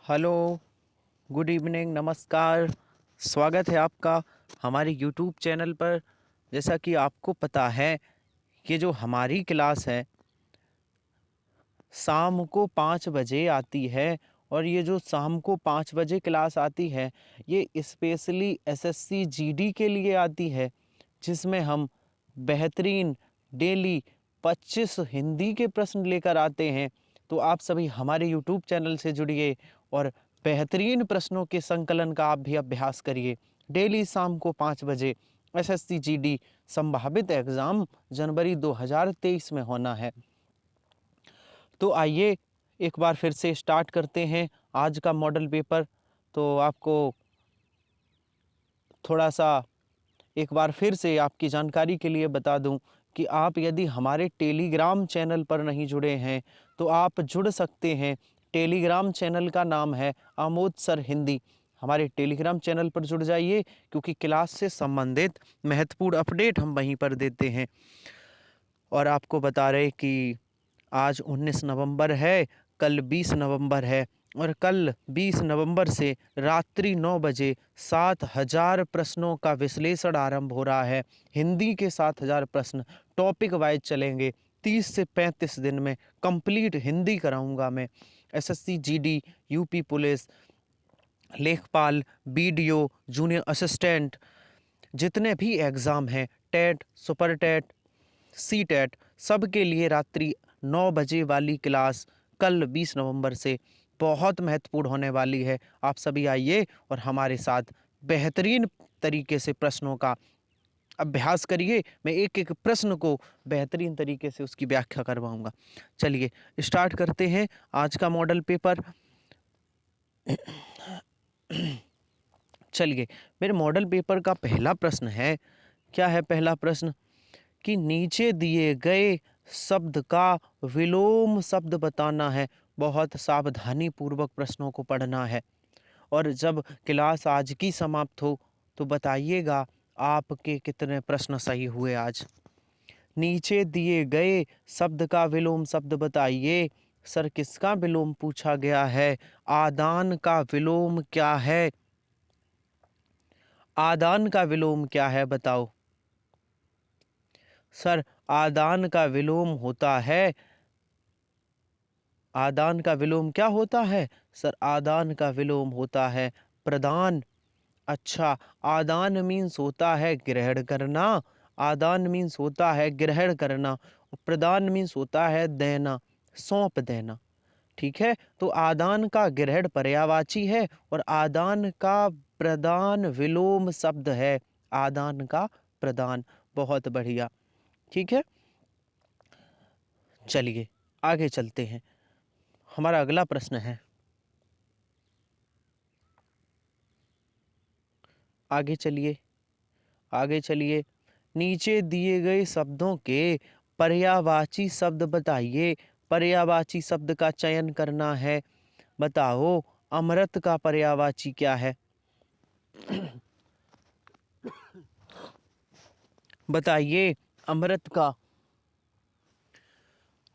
Hello, good evening, नमस्कार। स्वागत है आपका हमारे यूट्यूब चैनल पर। जैसा कि आपको पता है, ये जो हमारी क्लास है शाम को 5 बजे आती है। और ये जो शाम को 5 बजे क्लास आती है, ये स्पेशली एसएससी जीडी के लिए आती है, जिसमें हम बेहतरीन डेली 25 हिंदी के प्रश्न लेकर आते हैं। तो आप सभी हमारे यूट्यूब चैनल से जुड़िए और बेहतरीन प्रश्नों के संकलन का आप भी अभ्यास करिए। डेली शाम को 5 बजे एसएससी जीडी संभावित एग्ज़ाम जनवरी 2023 में होना है। तो आइए एक बार फिर से स्टार्ट करते हैं आज का मॉडल पेपर। तो आपको थोड़ा सा एक बार फिर से आपकी जानकारी के लिए बता दूं कि आप यदि हमारे टेलीग्राम चैनल पर नहीं जुड़े हैं तो आप जुड़ सकते हैं। टेलीग्राम चैनल का नाम है आमोद सर हिंदी। हमारे टेलीग्राम चैनल पर जुड़ जाइए, क्योंकि क्लास से संबंधित महत्वपूर्ण अपडेट हम वहीं पर देते हैं। और आपको बता रहे कि आज 19 नवंबर है, कल 20 नवंबर है, और कल 20 नवंबर से रात्रि 9 बजे 7000 प्रश्नों का विश्लेषण आरंभ हो रहा है। हिंदी के 7000 प्रश्न टॉपिक वाइज चलेंगे। 30 से 35 दिन में कंप्लीट हिंदी कराऊंगा मैं। एसएससी जीडी, यूपी पुलिस, लेखपाल, बीडीओ, जूनियर असिस्टेंट, जितने भी एग्ज़ाम हैं, TET, super TET, C TET, सब के लिए रात्रि 9 बजे वाली क्लास कल 20 नवंबर से बहुत महत्वपूर्ण होने वाली है। आप सभी आइए और हमारे साथ बेहतरीन तरीके से प्रश्नों का अभ्यास करिए। मैं एक एक प्रश्न को बेहतरीन तरीके से उसकी व्याख्या करवाऊंगा। चलिए स्टार्ट करते हैं आज का मॉडल पेपर। चलिए, मेरे मॉडल पेपर का पहला प्रश्न है। क्या है पहला प्रश्न? कि नीचे दिए गए शब्द का विलोम शब्द बताना है। बहुत सावधानी पूर्वक प्रश्नों को पढ़ना है। और जब क्लास आज की समाप्त हो तो बताइएगा आपके कितने प्रश्न सही हुए आज। नीचे दिए गए शब्द का विलोम शब्द बताइए। सर, किसका विलोम पूछा गया है? आदान का विलोम क्या है? आदान का विलोम क्या है बताओ। सर, आदान का विलोम होता है, आदान का विलोम क्या होता है? सर, आदान का विलोम होता है प्रदान। अच्छा, आदान मीन्स होता है ग्रहण करना। आदान मीन्स होता है ग्रहण करना, और प्रदान मीन्स होता है देना, सौंप देना। ठीक है, तो आदान का ग्रहण पर्यायवाची है और आदान का प्रदान विलोम शब्द है। आदान का प्रदान। बहुत बढ़िया। ठीक है, चलिए आगे चलते हैं। हमारा अगला प्रश्न है, आगे चलिए, आगे चलिए। नीचे दिए गए शब्दों के पर्यायवाची शब्द बताइए। पर्यायवाची शब्द का चयन करना है। बताओ, अमृत का पर्यायवाची क्या है? बताइए, अमृत का,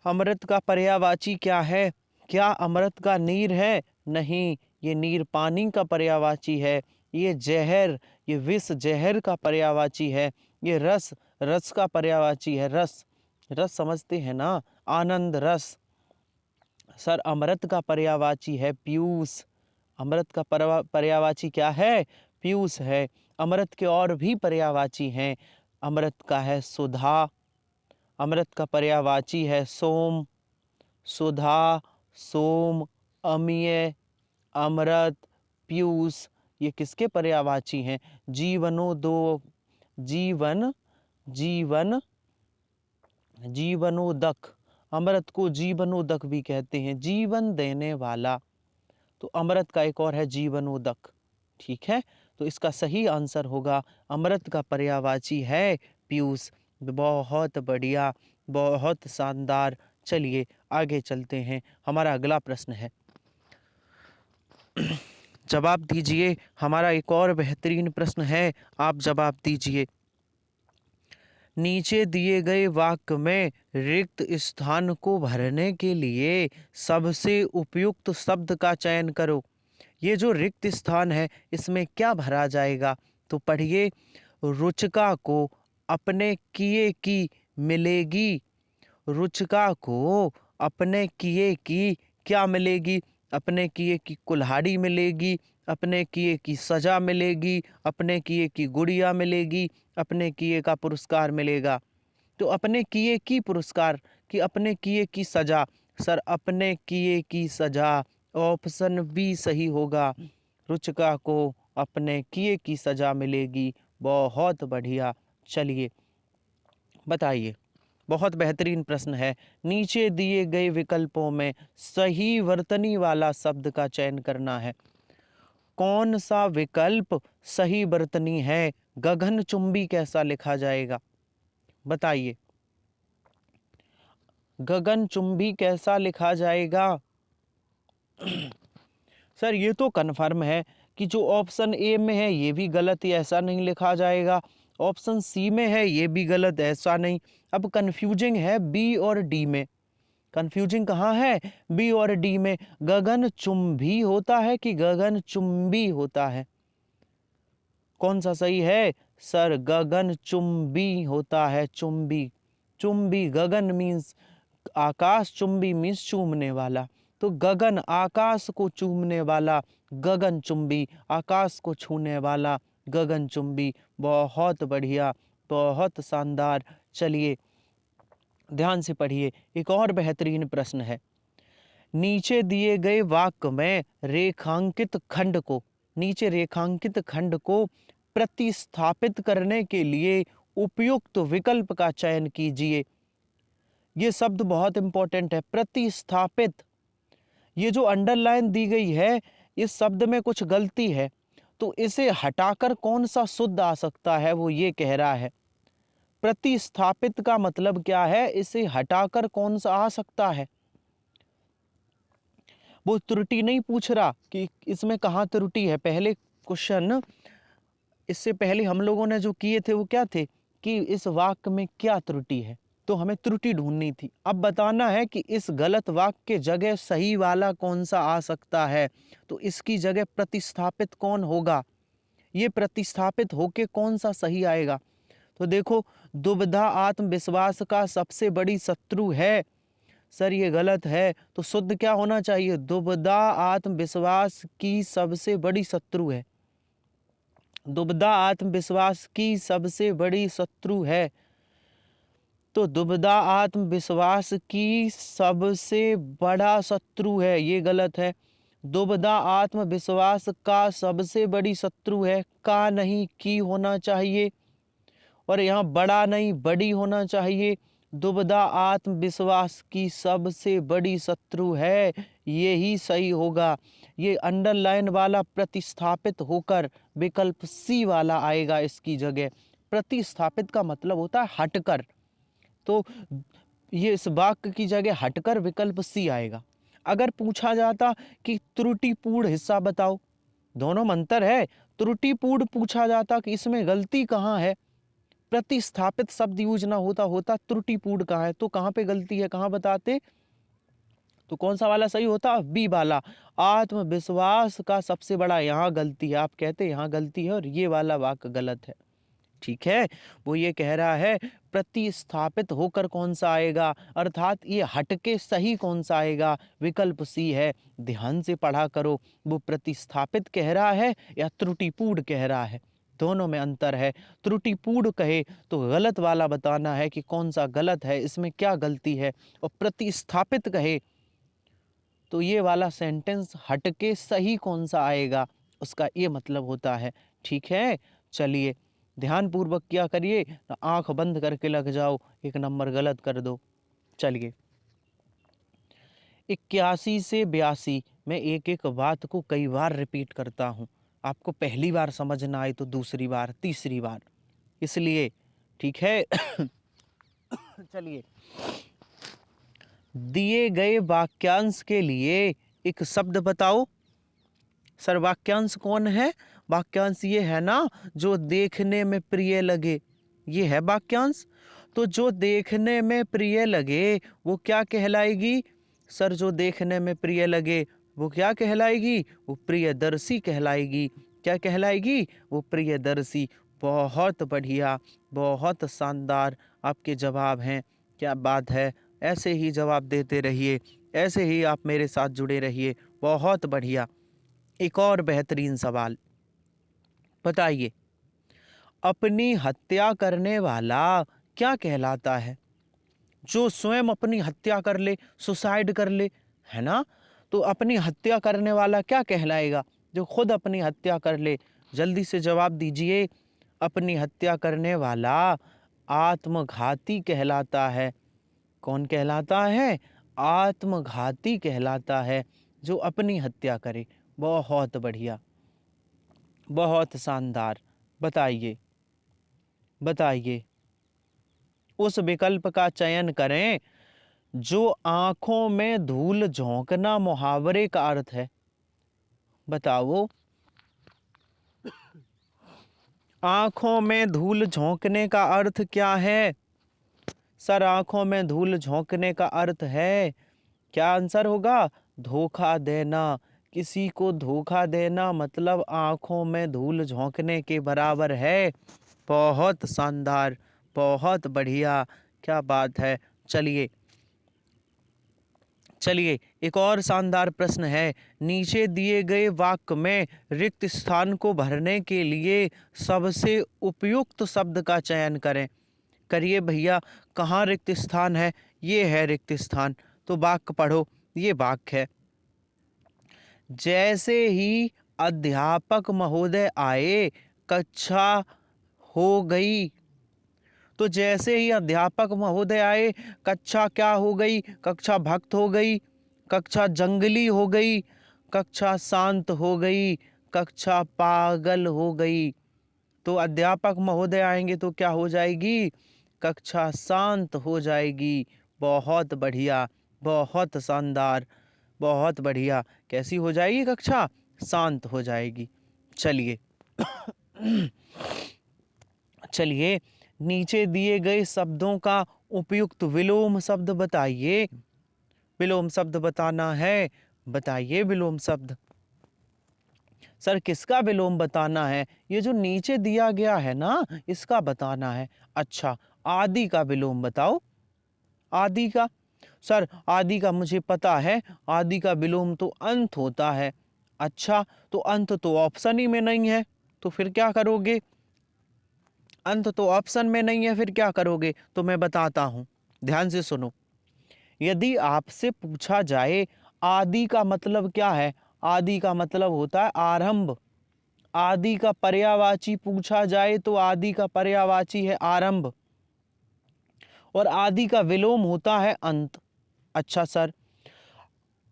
अमृत का पर्यायवाची क्या है? क्या अमृत का नीर है? नहीं, ये नीर पानी का पर्यायवाची है। ये जहर, ये विष जहर का पर्यायवाची है। ये रस, रस का पर्यायवाची है। रस, रस समझते हैं ना, आनंद रस। सर, अमृत का पर्यायवाची है पीयूष। अमृत का पर्यायवाची क्या है? पीयूष है। अमृत के और भी पर्यायवाची हैं। अमृत का है सुधा, अमृत का पर्यायवाची है सोम, सुधा, सोम, अमीय, अमृत, पीयूष। ये किसके पर्यायवाची हैं? जीवनोदो, जीवन, जीवन, जीवनोदक। अमृत को जीवनोदक भी कहते हैं, जीवन देने वाला। तो अमृत का एक और है जीवनोदक। ठीक है, तो इसका सही आंसर होगा अमृत का पर्यायवाची है पीयूष। बहुत बढ़िया, बहुत शानदार। चलिए आगे चलते हैं। हमारा अगला प्रश्न है, जवाब दीजिए। हमारा एक और बेहतरीन प्रश्न है, आप जवाब दीजिए। नीचे दिए गए वाक्य में रिक्त स्थान को भरने के लिए सबसे उपयुक्त शब्द का चयन करो। ये जो रिक्त स्थान है इसमें क्या भरा जाएगा? तो पढ़िए, रुचिका को अपने किए की मिलेगी। रुचिका को अपने किए की क्या मिलेगी? अपने किए की कुल्हाड़ी मिलेगी, अपने किए की सजा मिलेगी, अपने किए की गुड़िया मिलेगी, अपने किए का पुरस्कार मिलेगा। तो अपने किए की पुरस्कार कि अपने किए की सजा, सर अपने किए की सजा, ऑप्शन बी सही होगा। रुचिका को अपने किए की सजा मिलेगी। बहुत बढ़िया। चलिए बताइए, बहुत बेहतरीन प्रश्न है। नीचे दिए गए विकल्पों में सही वर्तनी वाला शब्द का चयन करना है। कौन सा विकल्प सही वर्तनी है? गगनचुंबी कैसा लिखा जाएगा? बताइए, गगनचुंबी कैसा लिखा जाएगा? सर ये तो कन्फर्म है कि जो ऑप्शन ए में है ये भी गलत है, ऐसा नहीं लिखा जाएगा। ऑप्शन सी में है ये भी गलत, ऐसा नहीं। अब कंफ्यूजिंग है बी और डी में। कंफ्यूजिंग कहाँ है? बी और डी में। गगनचुंबी होता है कि गगनचुंबी होता है? कौन सा सही है? सर गगनचुंबी होता है। चुंबी, चुंबी, गगन मीन्स आकाश, चुंबी मीन्स चूमने वाला। तो गगन आकाश को चूमने वाला, गगनचुंबी आकाश को छूने वाला, गगनचुंबी। बहुत बढ़िया, बहुत शानदार। चलिए ध्यान से पढ़िए, एक और बेहतरीन प्रश्न है। नीचे दिए गए वाक्य में रेखांकित खंड को, नीचे रेखांकित खंड को प्रतिस्थापित करने के लिए उपयुक्त विकल्प का चयन कीजिए। ये शब्द बहुत इंपॉर्टेंट है, प्रतिस्थापित। ये जो अंडरलाइन दी गई है इस शब्द में कुछ गलती है, तो इसे हटाकर कौन सा शुद्ध आ सकता है, वो ये कह रहा है। प्रतिस्थापित का मतलब क्या है? इसे हटाकर कौन सा आ सकता है? वो त्रुटि नहीं पूछ रहा कि इसमें कहाँ त्रुटि है। पहले क्वेश्चन, इससे पहले हम लोगों ने जो किए थे वो क्या थे कि इस वाक्य में क्या त्रुटि है, तो हमें त्रुटि ढूंढनी थी। अब बताना है कि इस गलत वाक्य के जगह सही वाला कौन सा आ सकता है। तो इसकी जगह प्रतिस्थापित कौन होगा? ये प्रतिस्थापित होके कौन सा सही आएगा? तो देखो, दुविधा आत्मविश्वास का सबसे बड़ी शत्रु है। सर ये गलत है, तो शुद्ध क्या होना चाहिए? दुविधा आत्मविश्वास की सबसे बड़ी शत्रु है। दुविधा आत्मविश्वास की सबसे बड़ी शत्रु है। तो दुविधा आत्मविश्वास की सबसे बड़ा शत्रु है, ये गलत है। दुविधा आत्मविश्वास का सबसे बड़ी शत्रु है, का नहीं की होना चाहिए, और यहाँ बड़ा नहीं बड़ी होना चाहिए। दुविधा आत्मविश्वास की सबसे बड़ी शत्रु है, यही सही होगा। ये अंडरलाइन वाला प्रतिस्थापित होकर विकल्प सी वाला आएगा इसकी जगह। प्रतिस्थापित का मतलब होता है हटकर, तो ये इस वाक्य की जगह हटकर विकल्प सी आएगा। अगर पूछा जाता कि त्रुटिपूर्ण हिस्सा बताओ, दोनों में अंतर है। त्रुटिपूर्ण पूछा जाता कि इसमें गलती कहाँ है, प्रतिस्थापित शब्द यूज ना होता, होता त्रुटिपूर्ण कहाँ है, तो कहाँ पे गलती है, कहाँ बताते? तो कौन सा वाला सही होता? बी वाला। आत्मविश्वास का सबसे बड़ा यहाँ गलती है, आप कहते यहाँ गलती है और ये वाला वाक्य गलत है। ठीक है, वो ये कह रहा है प्रतिस्थापित होकर कौन सा आएगा, अर्थात ये हटके सही कौन सा आएगा? विकल्प सी है। ध्यान से पढ़ा करो, वो प्रतिस्थापित कह रहा है या त्रुटिपूर्ण कह रहा है, दोनों में अंतर है। त्रुटिपूर्ण कहे तो गलत वाला बताना है कि कौन सा गलत है, इसमें क्या गलती है, और प्रतिस्थापित कहे तो ये वाला सेंटेंस हटके सही कौन सा आएगा, उसका ये मतलब होता है। ठीक है, चलिए ध्यानपूर्वक क्या करिए, आंख बंद करके लग जाओ, एक नंबर गलत कर दो। चलिए 81 से 82 में एक एक बात को कई बार रिपीट करता हूँ, आपको पहली बार समझ ना आए तो दूसरी बार, तीसरी बार, इसलिए ठीक है। चलिए, दिए गए वाक्यांश के लिए एक शब्द बताओ। सर वाक्यांश कौन है? वाक्यांश ये है ना जो देखने में प्रिय लगे, ये है वाक्यांश। तो जो देखने में प्रिय लगे वो क्या कहलाएगी? सर जो देखने में प्रिय लगे वो क्या कहलाएगी? वो प्रियदर्शी कहलाएगी। क्या कहलाएगी? वो प्रियदर्शी। बहुत बढ़िया, बहुत शानदार आपके जवाब हैं। क्या बात है! ऐसे ही जवाब देते रहिए, ऐसे ही आप मेरे साथ जुड़े रहिए। बहुत बढ़िया। एक और बेहतरीन सवाल बताइए, अपनी हत्या करने वाला क्या कहलाता है? जो स्वयं अपनी हत्या कर ले, सुसाइड कर ले, है ना? तो अपनी हत्या करने वाला क्या कहलाएगा? जो खुद अपनी हत्या कर ले। जल्दी से जवाब दीजिए। अपनी हत्या करने वाला आत्मघाती कहलाता है। कौन कहलाता है? आत्मघाती कहलाता है, जो अपनी हत्या करे। बहुत बढ़िया, बहुत शानदार। बताइए, बताइए, उस विकल्प का चयन करें जो आंखों में धूल झोंकना मुहावरे का अर्थ है। बताओ, आंखों में धूल झोंकने का अर्थ क्या है? सर, आंखों में धूल झोंकने का अर्थ है, क्या आंसर होगा? धोखा देना। किसी को धोखा देना मतलब आंखों में धूल झोंकने के बराबर है। बहुत शानदार, बहुत बढ़िया, क्या बात है। चलिए, चलिए, एक और शानदार प्रश्न है। नीचे दिए गए वाक्य में रिक्त स्थान को भरने के लिए सबसे उपयुक्त शब्द का चयन करें। करिए भैया, कहाँ रिक्त स्थान है? ये है रिक्त स्थान। तो वाक्य पढ़ो। ये वाक्य है, जैसे ही अध्यापक महोदय आए कक्षा हो गई। तो जैसे ही अध्यापक महोदय आए कक्षा क्या हो गई? कक्षा भक्त हो गई, कक्षा जंगली हो गई, कक्षा शांत हो गई, कक्षा पागल हो गई। तो अध्यापक महोदय आएंगे तो क्या हो जाएगी? कक्षा शांत हो जाएगी। बहुत बढ़िया, बहुत शानदार, बहुत बढ़िया। कैसी हो जाएगी कक्षा? शांत हो जाएगी। चलिए, चलिए, नीचे दिए गए शब्दों का उपयुक्त विलोम शब्द बताइए। विलोम शब्द बताना है, बताइए विलोम शब्द। सर, किसका विलोम बताना है? ये जो नीचे दिया गया है ना, इसका बताना है। अच्छा, आदि का विलोम बताओ। आदि का? सर, आदि का मुझे पता है, आदि का विलोम तो अंत होता है। अच्छा, तो अंत तो ऑप्शन ही में नहीं है, तो फिर क्या करोगे? अंत तो ऑप्शन में नहीं है, फिर क्या करोगे? तो मैं बताता हूं, ध्यान से सुनो। यदि आपसे पूछा जाए आदि का मतलब क्या है? आदि का मतलब होता है आरंभ। आदि का पर्यायवाची पूछा जाए तो आदि का पर्यायवाची है आरंभ, और आदि का विलोम होता है अंत। अच्छा सर,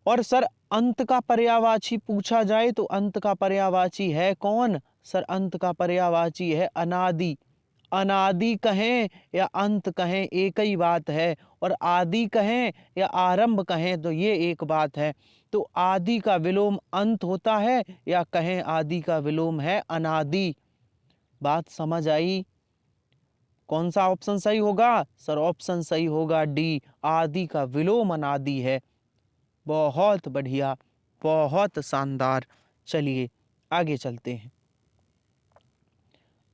और सर अंत का पर्यायवाची पूछा जाए तो अंत का पर्यायवाची है कौन? सर, अंत का पर्यायवाची है अनादि। अनादि कहें या अंत कहें एक ही बात है, और आदि कहें या आरंभ कहें तो ये एक बात है। तो आदि का विलोम अंत होता है, या कहें आदि का विलोम है अनादि। बात समझ आई? कौन सा ऑप्शन सही होगा? सर, ऑप्शन सही होगा डी, आदि का विलोम अनादि है। बहुत बढ़िया, बहुत शानदार। चलिए, आगे चलते हैं,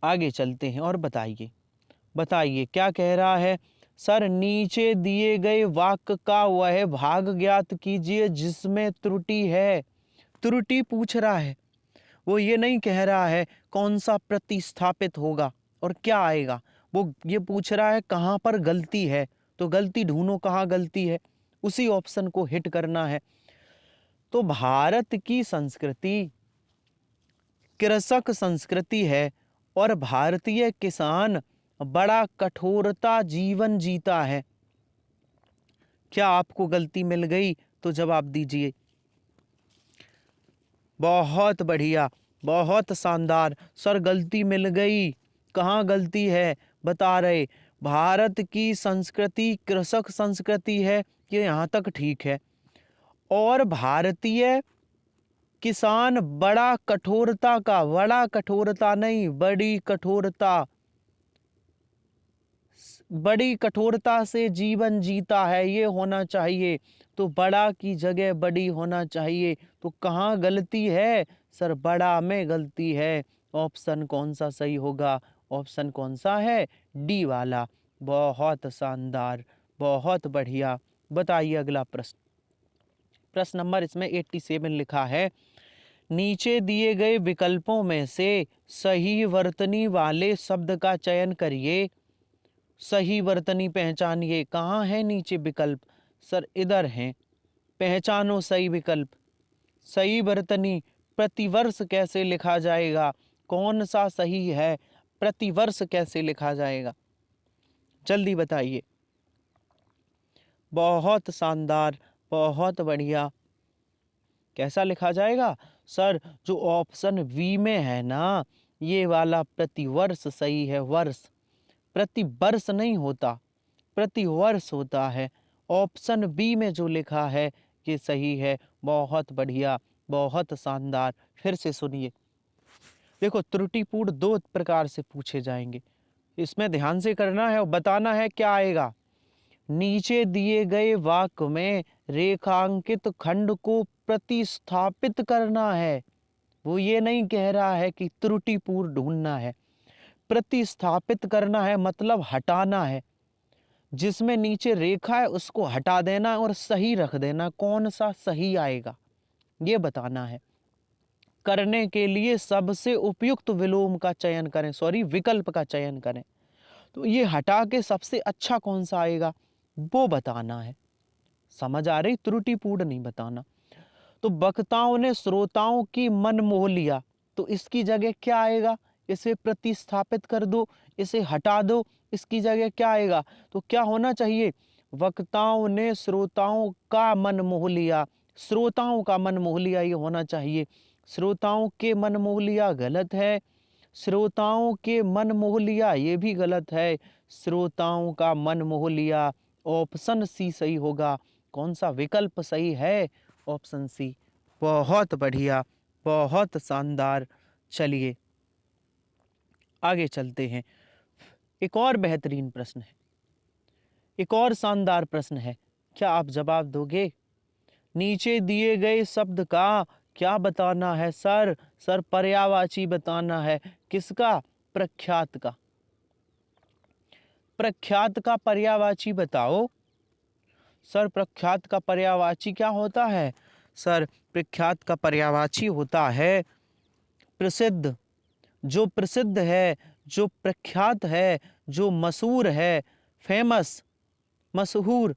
आगे चलते हैं और बताइए, बताइए क्या कह रहा है। सर, नीचे दिए गए वाक्य का वह भाग ज्ञात कीजिए जिसमें त्रुटि है। त्रुटि पूछ रहा है, वो ये नहीं कह रहा है कौन सा प्रतिस्थापित होगा और क्या आएगा। वो ये पूछ रहा है कहाँ पर गलती है। तो गलती ढूंढो, कहाँ गलती है, उसी ऑप्शन को हिट करना है। तो भारत की संस्कृति कृषक संस्कृति है, और भारतीय किसान बड़ा कठोरता जीवन जीता है। क्या आपको गलती मिल गई? तो जवाब दीजिए। बहुत बढ़िया, बहुत शानदार। सर, गलती मिल गई। कहाँ गलती है? बता रहे, भारत की संस्कृति कृषक संस्कृति है, ये यहाँ तक ठीक है। और भारतीय किसान बड़ा कठोरता का, बड़ा कठोरता नहीं, बड़ी कठोरता बड़ी कठोरता से जीवन जीता है, ये होना चाहिए। तो बड़ा की जगह बड़ी होना चाहिए। तो कहाँ गलती है? सर बड़ा में गलती है। ऑप्शन कौन सा सही होगा? ऑप्शन कौन सा है? डी वाला। बहुत शानदार, बहुत बढ़िया। बताइए अगला प्रश्न। प्रश्न नंबर इसमें 87 लिखा है, नीचे दिए गए विकल्पों में से सही वर्तनी वाले शब्द का चयन करिए। सही वर्तनी पहचानिए। कहाँ है नीचे विकल्प? सर इधर हैं। पहचानो सही विकल्प। सही वर्तनी प्रतिवर्ष कैसे लिखा जाएगा? कौन सा सही है? प्रतिवर्ष कैसे लिखा जाएगा? जल्दी बताइए। बहुत शानदार, बहुत बढ़िया। कैसा लिखा जाएगा? सर जो ऑप्शन बी में है ना, ये वाला प्रतिवर्ष सही है। वर्ष, प्रति वर्ष नहीं होता, प्रति वर्ष होता है। ऑप्शन बी में जो लिखा है ये सही है। बहुत बढ़िया, बहुत शानदार। फिर से सुनिए। देखो त्रुटिपूर्ण दो प्रकार से पूछे जाएंगे, इसमें ध्यान से करना है और बताना है क्या आएगा। नीचे दिए गए वाक्य में रेखांकित खंड को प्रतिस्थापित करना है। वो ये नहीं कह रहा है कि त्रुटिपूर्ण ढूंढना है, प्रतिस्थापित करना है मतलब हटाना है। जिसमें नीचे रेखा है उसको हटा देना और सही रख देना। कौन सा सही आएगा ये बताना है। करने के लिए सबसे उपयुक्त विलोम का चयन करें, सॉरी विकल्प का चयन करें। तो ये हटा के सबसे अच्छा कौन सा आएगा वो बताना है। समझ आ रही? त्रुटिपूर्ण नहीं बताना। तो वक्ताओं ने श्रोताओं की मन मोह लिया, तो इसकी जगह क्या आएगा? इसे प्रतिस्थापित कर दो, इसे हटा दो, इसकी जगह क्या आएगा? तो क्या होना चाहिए? वक्ताओं ने श्रोताओं का मन मोह लिया। श्रोताओं का मन मोह लिया ये होना चाहिए। श्रोताओं के मन मोह लिया गलत है। श्रोताओं के मन मोह लिया ये भी गलत है। श्रोताओं का मन मोह लिया, ऑप्शन सी सही होगा। कौन सा विकल्प सही है? Option C. बहुत बढ़िया, बहुत शानदार। चलिए आगे चलते हैं। एक और बेहतरीन प्रश्न है, एक और शानदार प्रश्न है। क्या आप जवाब दोगे? नीचे दिए गए शब्द का क्या बताना है? सर पर्यायवाची बताना है। किसका? प्रख्यात का। प्रख्यात का पर्यायवाची बताओ। सर प्रख्यात का पर्यायवाची क्या होता है? सर प्रख्यात का पर्यायवाची होता है प्रसिद्ध। जो प्रसिद्ध है, जो प्रख्यात है, जो मशहूर है, फेमस, मशहूर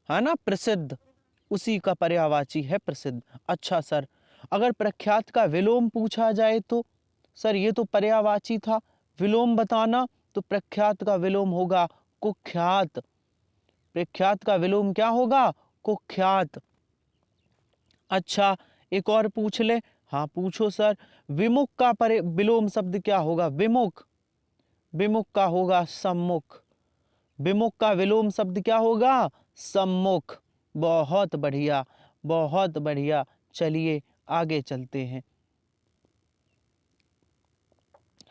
है ना, प्रसिद्ध, उसी का पर्यायवाची है प्रसिद्ध। अच्छा सर अगर प्रख्यात का विलोम पूछा जाए तो? सर ये तो पर्यायवाची था, विलोम बताना। तो प्रख्यात का विलोम होगा कुख्यात। प्रख्यात का विलोम क्या होगा? कुख्यात। अच्छा एक और पूछ ले। हाँ पूछो सर। विमुख का विलोम शब्द क्या होगा? विमुख, विमुख का होगा सम्मुख। विमुख का विलोम शब्द क्या होगा? सम्मुख। बहुत बढ़िया, बहुत बढ़िया। चलिए आगे चलते हैं।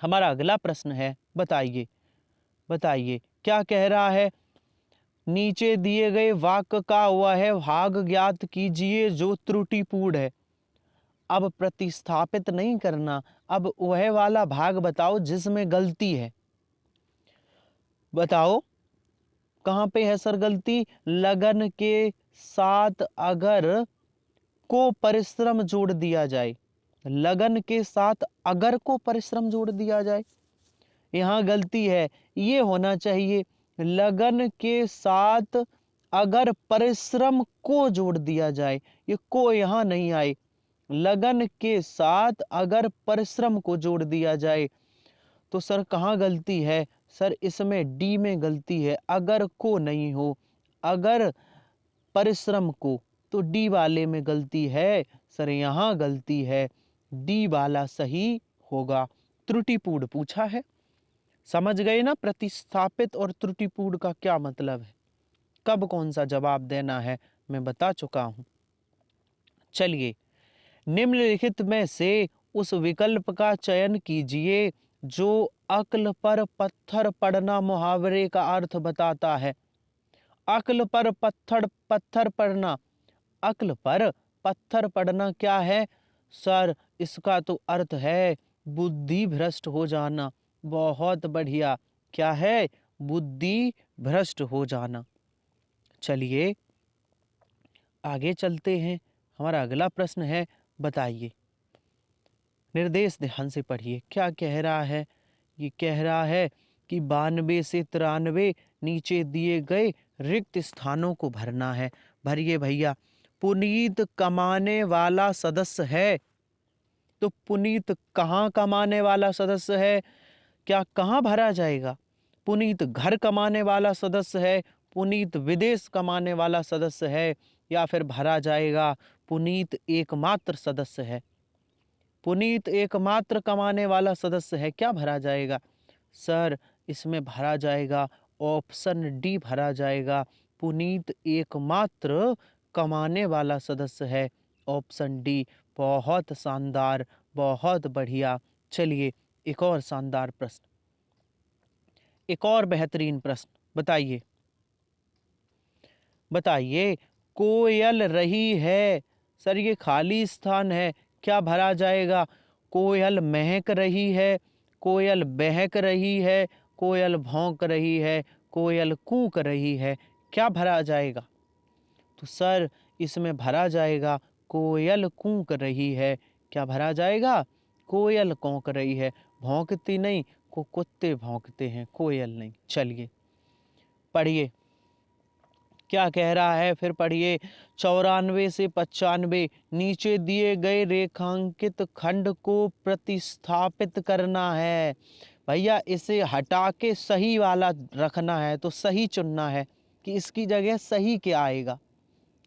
हमारा अगला प्रश्न है, बताइए बताइए क्या कह रहा है? नीचे दिए गए वाक्य का वह भाग ज्ञात कीजिए जो त्रुटिपूर्ण है। अब प्रतिस्थापित नहीं करना, अब वह वाला भाग बताओ जिसमें गलती है। बताओ कहां पे है सर गलती? लगन के साथ अगर को परिश्रम जोड़ दिया जाए, लगन के साथ अगर को परिश्रम जोड़ दिया जाए, यहाँ गलती है। ये होना चाहिए लगन के साथ अगर परिश्रम को जोड़ दिया जाए। ये को यहाँ नहीं आए। लगन के साथ अगर परिश्रम को जोड़ दिया जाए तो सर कहाँ गलती है? सर इसमें डी में गलती है। अगर को नहीं हो, अगर परिश्रम को, तो डी वाले में गलती है। सर यहाँ गलती है, डी वाला सही होगा। त्रुटिपूर्ण पूछा है, समझ गए ना प्रतिस्थापित और त्रुटिपूर्ण का क्या मतलब है, कब कौन सा जवाब देना है मैं बता चुका हूं। चलिए निम्नलिखित में से उस विकल्प का चयन कीजिए जो अक्ल पर पत्थर पड़ना मुहावरे का अर्थ बताता है। अक्ल पर पत्थर पत्थर पड़ना, अक्ल पर पत्थर पड़ना क्या है सर? इसका तो अर्थ है बुद्धि भ्रष्ट हो जाना। बहुत बढ़िया, क्या है? बुद्धि भ्रष्ट हो जाना। चलिए आगे चलते हैं। हमारा अगला प्रश्न है, बताइए, निर्देश ध्यान से पढ़िए, क्या कह रहा है? ये कह रहा है कि 92 से 93 नीचे दिए गए रिक्त स्थानों को भरना है। भरिए भैया। पुनीत कमाने वाला सदस्य है, तो पुनीत कहाँ कमाने वाला सदस्य है? क्या कहाँ भरा जाएगा? पुनीत घर कमाने वाला सदस्य है, पुनीत विदेश कमाने वाला सदस्य है, या फिर भरा जाएगा पुनीत एकमात्र सदस्य है? पुनीत एकमात्र कमाने वाला सदस्य है, क्या भरा जाएगा सर? इसमें भरा जाएगा ऑप्शन डी भरा जाएगा, पुनीत एकमात्र कमाने वाला सदस्य है, ऑप्शन डी। बहुत शानदार, बहुत बढ़िया। चलिए एक और शानदार प्रश्न, एक और बेहतरीन प्रश्न, बताइए, बताइए, कोयल रही है, सर ये खाली स्थान है, क्या भरा जाएगा? कोयल महक रही है, कोयल बहक रही है, कोयल भौंक रही है, कोयल कूक रही है, क्या भरा जाएगा? तो सर इसमें भरा जाएगा कोयल कूक रही है। क्या भरा जाएगा? कोयल कूक रही है। भौंकती नहीं, को कुत्ते भौंकते हैं, कोयल नहीं। चलिए पढ़िए, क्या कह रहा है फिर पढ़िए। 94 से 95 नीचे दिए गए रेखांकित खंड को प्रतिस्थापित करना है। भैया इसे हटा के सही वाला रखना है, तो सही चुनना है कि इसकी जगह सही क्या आएगा।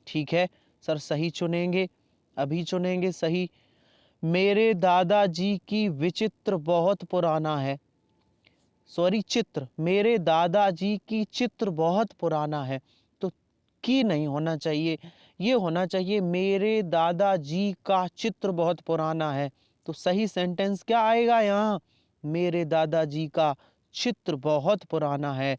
ठीक है सर, सही चुनेंगे, अभी चुनेंगे सही। मेरे दादाजी की विचित्र बहुत पुराना है, सॉरी चित्र, मेरे दादाजी की चित्र बहुत पुराना है, तो की नहीं होना चाहिए, ये होना चाहिए मेरे दादाजी का चित्र बहुत पुराना है। तो सही सेंटेंस क्या आएगा यहाँ? मेरे दादाजी का चित्र बहुत पुराना है,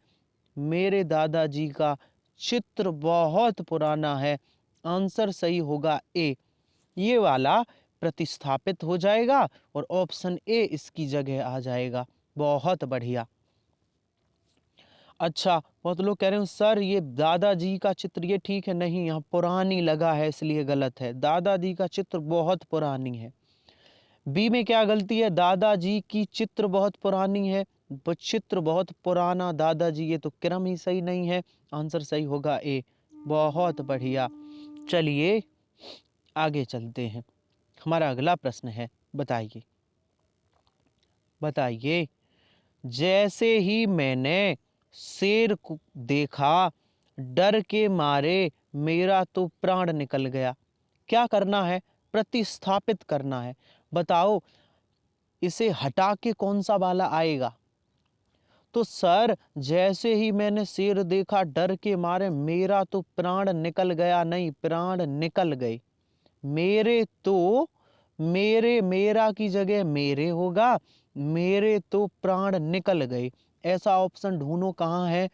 मेरे दादाजी का चित्र बहुत पुराना है। आंसर सही होगा ए, ये वाला प्रतिस्थापित हो जाएगा और ऑप्शन ए इसकी जगह आ जाएगा। बहुत बढ़िया। अच्छा, बहुत लोग कह रहे हैं सर ये दादाजी का चित्र, ये ठीक है, नहीं यहाँ पुरानी लगा है इसलिए गलत है। दादाजी का चित्र बहुत पुरानी है। बी में क्या गलती है? दादाजी की चित्र बहुत पुरानी है, चित्र बहुत पुराना दादाजी, ये तो क्रम ही सही नहीं है। आंसर सही होगा ए। बहुत बढ़िया। चलिए आगे चलते हैं। हमारा अगला प्रश्न है, बताइए, बताइए, जैसे ही मैंने शेर को देखा, डर के मारे मेरा तो प्राण निकल गया। क्या करना है? प्रतिस्थापित करना है। बताओ इसे हटा के कौन सा वाला आएगा? तो सर जैसे ही मैंने शेर देखा, डर के मारे मेरा तो प्राण निकल गया, नहीं, प्राण निकल गए। मेरे तो, मेरे, मेरा की जगह मेरे होगा, मेरे तो प्राण निकल गए। ऐसा ऑप्शन ढूंढो कहाँ है।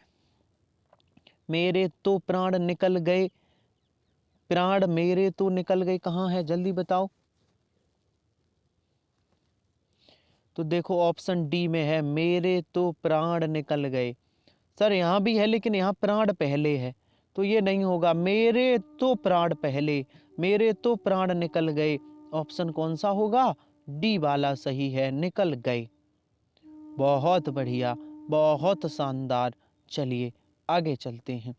मेरे तो प्राण निकल गए, प्राण मेरे तो निकल गए, कहाँ है जल्दी बताओ। तो देखो ऑप्शन डी में है, मेरे तो प्राण निकल गए। सर यहाँ भी है लेकिन यहाँ प्राण पहले है, तो ये नहीं होगा। मेरे तो प्राण पहले, मेरे तो प्राण निकल गए। ऑप्शन कौन सा होगा? डी वाला सही है, निकल गए। बहुत बढ़िया, बहुत शानदार। चलिए आगे चलते हैं।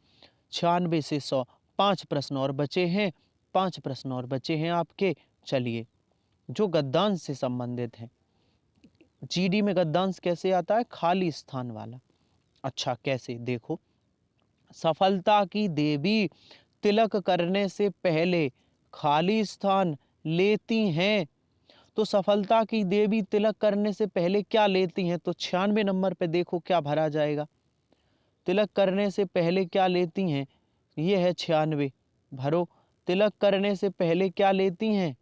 96 से 100, 5 प्रश्न और बचे हैं, 5 प्रश्न और बचे हैं आपके। चलिए, जो गद्यांश से संबंधित हैं। जीडी में गद्यांश कैसे आता है? खाली स्थान वाला। अच्छा कैसे? देखो, सफलता की देवी तिलक करने से पहले खाली स्थान लेती हैं, तो सफलता की देवी तिलक करने से पहले क्या लेती हैं? तो 96 नंबर पे देखो क्या भरा जाएगा। तिलक करने से पहले क्या लेती हैं? ये है 96, भरो। तिलक करने से पहले क्या लेती हैं?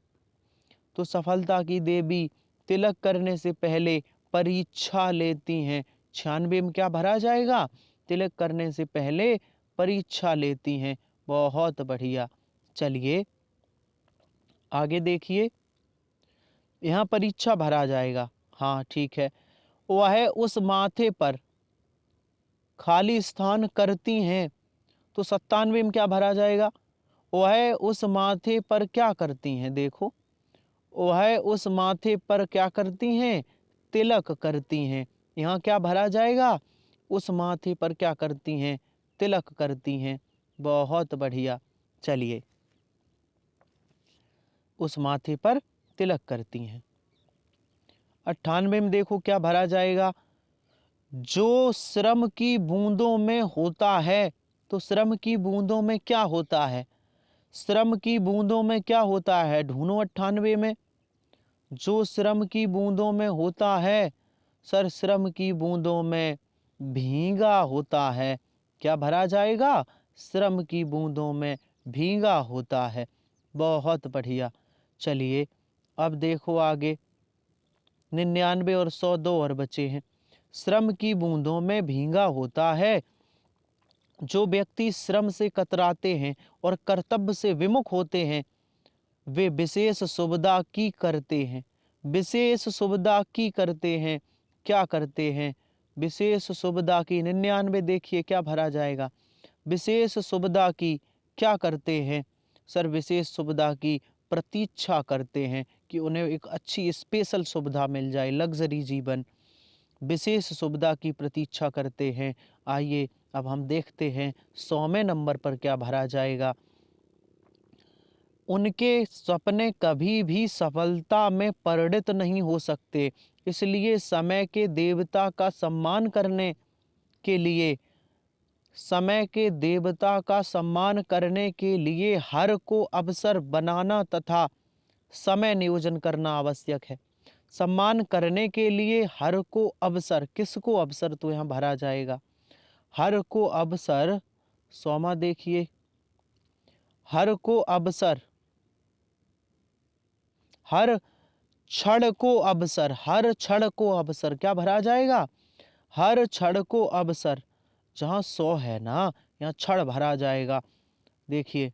तो सफलता की देवी तिलक करने से पहले परीक्षा लेती हैं। 96 में क्या भरा जाएगा? तिलक करने से पहले परीक्षा लेती हैं। बहुत बढ़िया। चलिए आगे देखिए, यहाँ परीक्षा भरा जाएगा। हाँ ठीक है। वह उस माथे पर खाली स्थान करती हैं, तो 97 में क्या भरा जाएगा? वह उस माथे पर क्या करती हैं? देखो, वह उस माथे पर क्या करती हैं? तिलक करती हैं। यहाँ क्या भरा जाएगा? उस माथे पर क्या करती हैं? तिलक करती हैं। बहुत बढ़िया। चलिए, उस माथे पर तिलक करती हैं। 98 में देखो क्या भरा जाएगा? जो श्रम की बूंदों में होता है। तो श्रम की बूंदों में क्या होता है? श्रम की बूंदों में क्या होता है? ढूंढो 98 में। जो श्रम की बूंदों में होता है, सर श्रम की बूंदों में भीगा होता है। क्या भरा जाएगा? श्रम की बूंदों में भीगा होता है। बहुत बढ़िया। चलिए अब देखो आगे, 99 और 100 दो और बचे हैं। श्रम की बूंदों में भीगा होता है। जो व्यक्ति श्रम से कतराते हैं और कर्तव्य से विमुख होते हैं, वे विशेष सुविधा की करते हैं। विशेष सुविधा की करते हैं। क्या करते हैं? विशेष सुविधा की। 99 देखिए क्या भरा जाएगा? विशेष सुविधा की क्या करते हैं? सर विशेष सुविधा की प्रतीक्षा करते हैं कि उन्हें एक अच्छी स्पेशल सुविधा मिल जाए, लग्जरी जीवन। विशेष सुविधा की प्रतीक्षा करते हैं। आइए अब हम देखते हैं 100वें नंबर पर क्या भरा जाएगा। उनके सपने कभी भी सफलता में परिणत नहीं हो सकते, इसलिए समय के देवता का सम्मान करने के लिए हर को अवसर बनाना तथा समय नियोजन करना आवश्यक है। सम्मान करने के लिए हर को अवसर, किसको अवसर? तो यहाँ भरा जाएगा हर को अवसर। 100वां देखिए, हर को अवसर, हर क्षण को अवसर, हर क्षण को अवसर। क्या भरा जाएगा? हर क्षण को अवसर। जहाँ 100 है ना, यहाँ क्षण भरा जाएगा। देखिए,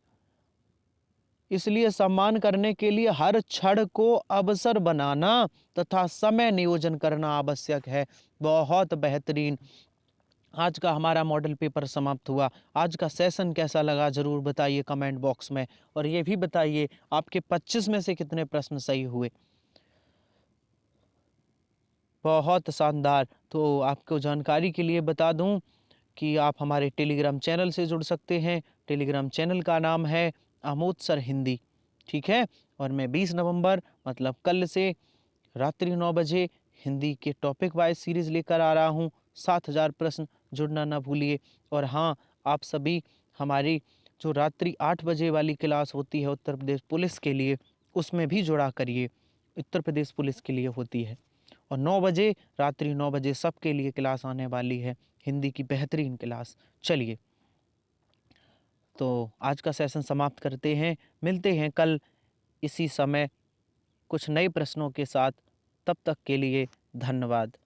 इसलिए सम्मान करने के लिए हर क्षण को अवसर बनाना तथा समय नियोजन करना आवश्यक है। बहुत बेहतरीन। आज का हमारा मॉडल पेपर समाप्त हुआ। आज का सेशन कैसा लगा जरूर बताइए कमेंट बॉक्स में, और ये भी बताइए आपके 25 में से कितने प्रश्न सही हुए। बहुत शानदार। तो आपको जानकारी के लिए बता दूं कि आप हमारे टेलीग्राम चैनल से जुड़ सकते हैं। टेलीग्राम चैनल का नाम है आमोद सर हिंदी, ठीक है। और मैं 20 नवंबर मतलब कल से रात्रि 9 बजे हिंदी के टॉपिक वाइज सीरीज लेकर आ रहा हूँ। 7000 प्रश्न, जुड़ना ना भूलिए। और हाँ, आप सभी हमारी जो रात्रि 8 बजे वाली क्लास होती है उत्तर प्रदेश पुलिस के लिए, उसमें भी जुड़ा करिए। उत्तर प्रदेश पुलिस के लिए होती है। और 9 बजे, रात्रि 9 बजे सबके लिए क्लास आने वाली है, हिंदी की बेहतरीन क्लास। चलिए, तो आज का सेशन समाप्त करते हैं। मिलते हैं कल इसी समय कुछ नए प्रश्नों के साथ। तब तक के लिए धन्यवाद।